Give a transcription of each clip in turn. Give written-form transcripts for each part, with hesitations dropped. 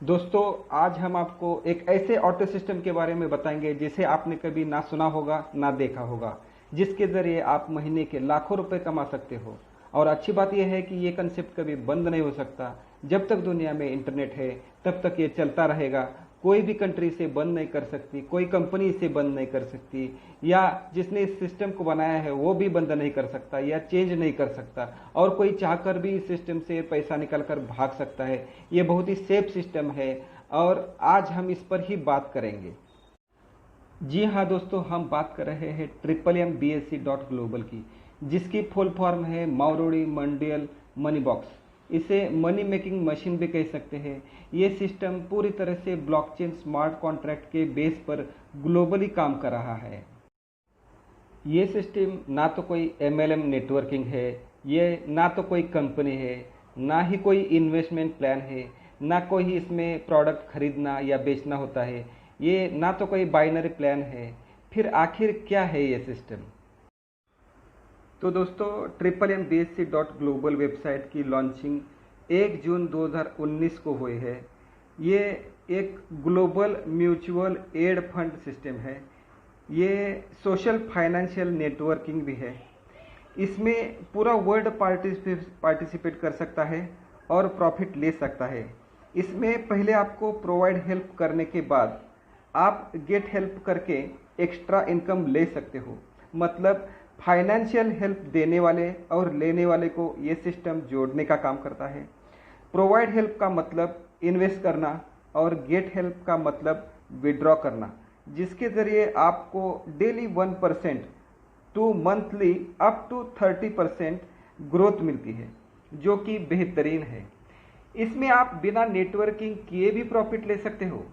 दोस्तों, आज हम आपको एक ऐसे ऑटो सिस्टम के बारे में बताएंगे जिसे आपने कभी ना सुना होगा ना देखा होगा, जिसके ज़रिए आप महीने के लाखों रुपए कमा सकते हो। और अच्छी बात यह है कि ये कंसेप्ट कभी बंद नहीं हो सकता। जब तक दुनिया में इंटरनेट है तब तक ये चलता रहेगा। कोई भी कंट्री इसे बंद नहीं कर सकती, कोई कंपनी इसे बंद नहीं कर सकती, या जिसने इस सिस्टम को बनाया है वो भी बंद नहीं कर सकता या चेंज नहीं कर सकता। और कोई चाहकर भी इस सिस्टम से पैसा निकाल कर भाग सकता है। ये बहुत ही सेफ सिस्टम है और आज हम इस पर ही बात करेंगे। जी हाँ दोस्तों, हम बात कर रहे हैं MMBSC.global की, जिसकी फुल फॉर्म है माउरोडी मंडियल मनी बॉक्स। इसे मनी मेकिंग मशीन भी कह सकते हैं। ये सिस्टम पूरी तरह से ब्लॉकचेन स्मार्ट कॉन्ट्रैक्ट के बेस पर ग्लोबली काम कर रहा है। ये सिस्टम ना तो कोई MLM नेटवर्किंग है, ये ना तो कोई कंपनी है, ना ही कोई इन्वेस्टमेंट प्लान है, ना कोई इसमें प्रोडक्ट खरीदना या बेचना होता है, ये ना तो कोई बाइनरी प्लान है। फिर आखिर क्या है ये सिस्टम? तो दोस्तों, MMBSC.global वेबसाइट की लॉन्चिंग 1 जून 2019 को हुई है। ये एक global mutual aid fund system है। ये सोशल फाइनेंशियल नेटवर्किंग भी है। इसमें पूरा वर्ल्ड पार्टिसिपेट कर सकता है और प्रॉफिट ले सकता है। इसमें पहले आपको प्रोवाइड हेल्प करने के बाद आप गेट हेल्प करके एक्स्ट्रा इनकम ले सकते हो। मतलब फाइनेंशियल हेल्प देने वाले और लेने वाले को ये सिस्टम जोड़ने का काम करता है। प्रोवाइड हेल्प का मतलब इन्वेस्ट करना और गेट हेल्प का मतलब विड्रॉ करना, जिसके ज़रिए आपको daily 1% to monthly up to 30% growth मिलती है, जो कि बेहतरीन है। इसमें आप बिना नेटवर्किंग किए भी प्रॉफिट ले सकते हो।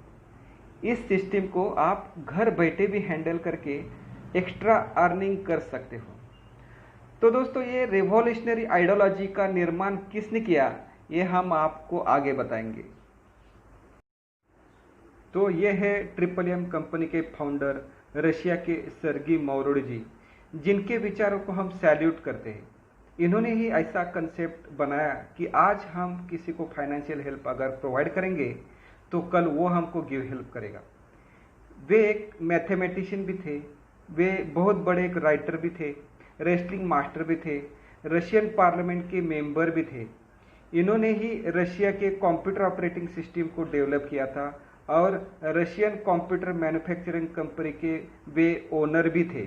इस सिस्टम को आप घर बैठे भी हैंडल करके एक्स्ट्रा अर्निंग कर सकते हो। तो दोस्तों, ये रेवोल्यूशनरी आइडियोलॉजी का निर्माण किसने किया, ये हम आपको आगे बताएंगे। तो ये है MMM कंपनी के फाउंडर रशिया के सर्गी माउरोडी जी, जिनके विचारों को हम सैल्यूट करते हैं। इन्होंने ही ऐसा कंसेप्ट बनाया कि आज हम किसी को फाइनेंशियल हेल्प अगर प्रोवाइड करेंगे तो कल वो हमको गिव हेल्प करेगा। वे एक मैथमेटिशियन भी थे, वे बहुत बड़े एक राइटर भी थे, रेसलिंग मास्टर भी थे, रशियन पार्लियामेंट के मेंबर भी थे। इन्होंने ही रशिया के कंप्यूटर ऑपरेटिंग सिस्टम को डेवलप किया था और रशियन कंप्यूटर मैन्युफैक्चरिंग कंपनी के वे ओनर भी थे।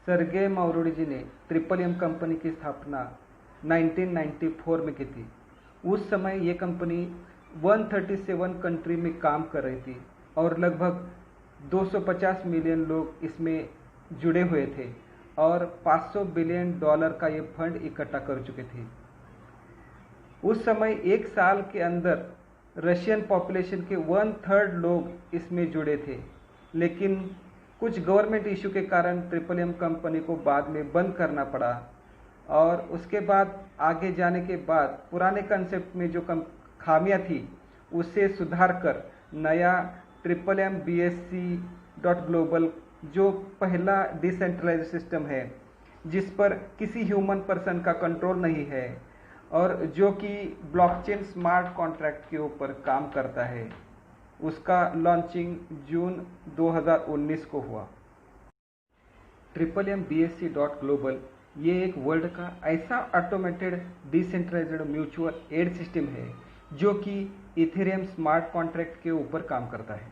सर्गे माउरोडी जी ने MMM कंपनी की स्थापना 1994 में की थी। उस समय ये कंपनी 137 कंट्री में काम कर रही थी और लगभग 250 मिलियन लोग इसमें जुड़े हुए थे और $500 बिलियन का ये फंड इकट्ठा कर चुके थे। उस समय एक साल के अंदर रशियन पॉपुलेशन के 1/3 लोग इसमें जुड़े थे, लेकिन कुछ गवर्नमेंट इशू के कारण MMM कंपनी को बाद में बंद करना पड़ा। और उसके बाद आगे जाने के बाद पुराने कंसेप्ट में जो खामियां थी उससे सुधार कर नया MMBSC.global, जो पहला डिसेंट्रलाइज्ड सिस्टम है जिस पर किसी ह्यूमन पर्सन का कंट्रोल नहीं है और जो कि ब्लॉकचेन स्मार्ट कॉन्ट्रैक्ट के ऊपर काम करता है, उसका लॉन्चिंग जून 2019 को हुआ। MMBSC.global ये एक वर्ल्ड का ऐसा automated decentralised mutual aid system है जो कि इथेरियम स्मार्ट कॉन्ट्रैक्ट के ऊपर काम करता है।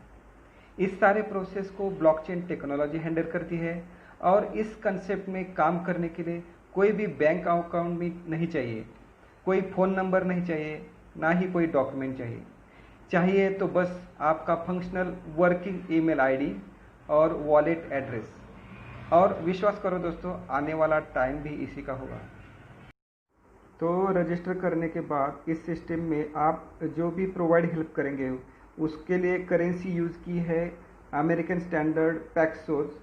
इस सारे प्रोसेस को ब्लॉकचेन टेक्नोलॉजी हैंडल करती है और इस कंसेप्ट में काम करने के लिए कोई भी बैंक अकाउंट भी नहीं चाहिए, कोई फ़ोन नंबर नहीं चाहिए, ना ही कोई डॉक्यूमेंट चाहिए तो बस आपका फंक्शनल वर्किंग ईमेल आईडी और वॉलेट एड्रेस। और विश्वास करो दोस्तों, आने वाला टाइम भी इसी का होगा। तो रजिस्टर करने के बाद इस सिस्टम में आप जो भी प्रोवाइड हेल्प करेंगे उसके लिए करेंसी यूज़ की है अमेरिकन स्टैंडर्ड पैक्सोस,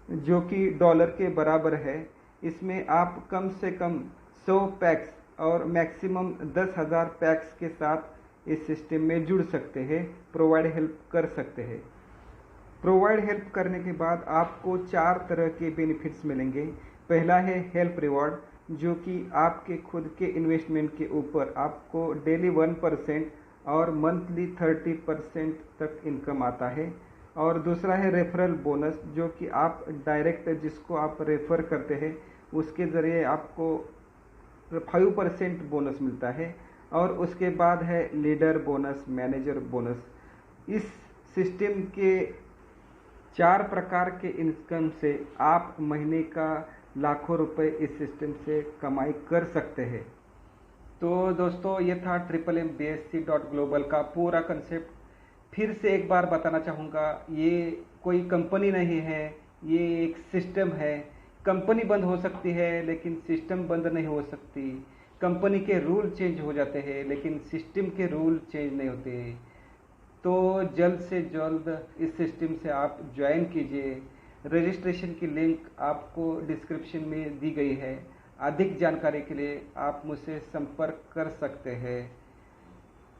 जो कि डॉलर के बराबर है। इसमें आप कम से कम 100 पैक्स और मैक्सिमम 10,000 पैक्स के साथ इस सिस्टम में जुड़ सकते हैं, प्रोवाइड हेल्प कर सकते हैं। प्रोवाइड हेल्प करने के बाद आपको 4 तरह के बेनिफिट्स मिलेंगे। पहला है हेल्प रिवॉर्ड, जो कि आपके खुद के इन्वेस्टमेंट के ऊपर आपको डेली 1% और मंथली 30% तक इनकम आता है। और दूसरा है रेफरल बोनस, जो कि आप डायरेक्ट जिसको आप रेफर करते हैं उसके ज़रिए आपको 5% बोनस मिलता है। और उसके बाद है लीडर बोनस, मैनेजर बोनस। इस सिस्टम के 4 प्रकार के इनकम से आप महीने का लाखों रुपए इस सिस्टम से कमाई कर सकते हैं। तो दोस्तों, ये था MMMBSc.global का पूरा कंसेप्ट। फिर से एक बार बताना चाहूँगा, ये कोई कंपनी नहीं है, ये एक सिस्टम है। कंपनी बंद हो सकती है लेकिन सिस्टम बंद नहीं हो सकती। कंपनी के रूल चेंज हो जाते हैं लेकिन सिस्टम के रूल चेंज नहीं होते। तो जल्द से जल्द इस सिस्टम से आप ज्वाइन कीजिए। रजिस्ट्रेशन की लिंक आपको डिस्क्रिप्शन में दी गई है। अधिक जानकारी के लिए आप मुझसे संपर्क कर सकते हैं।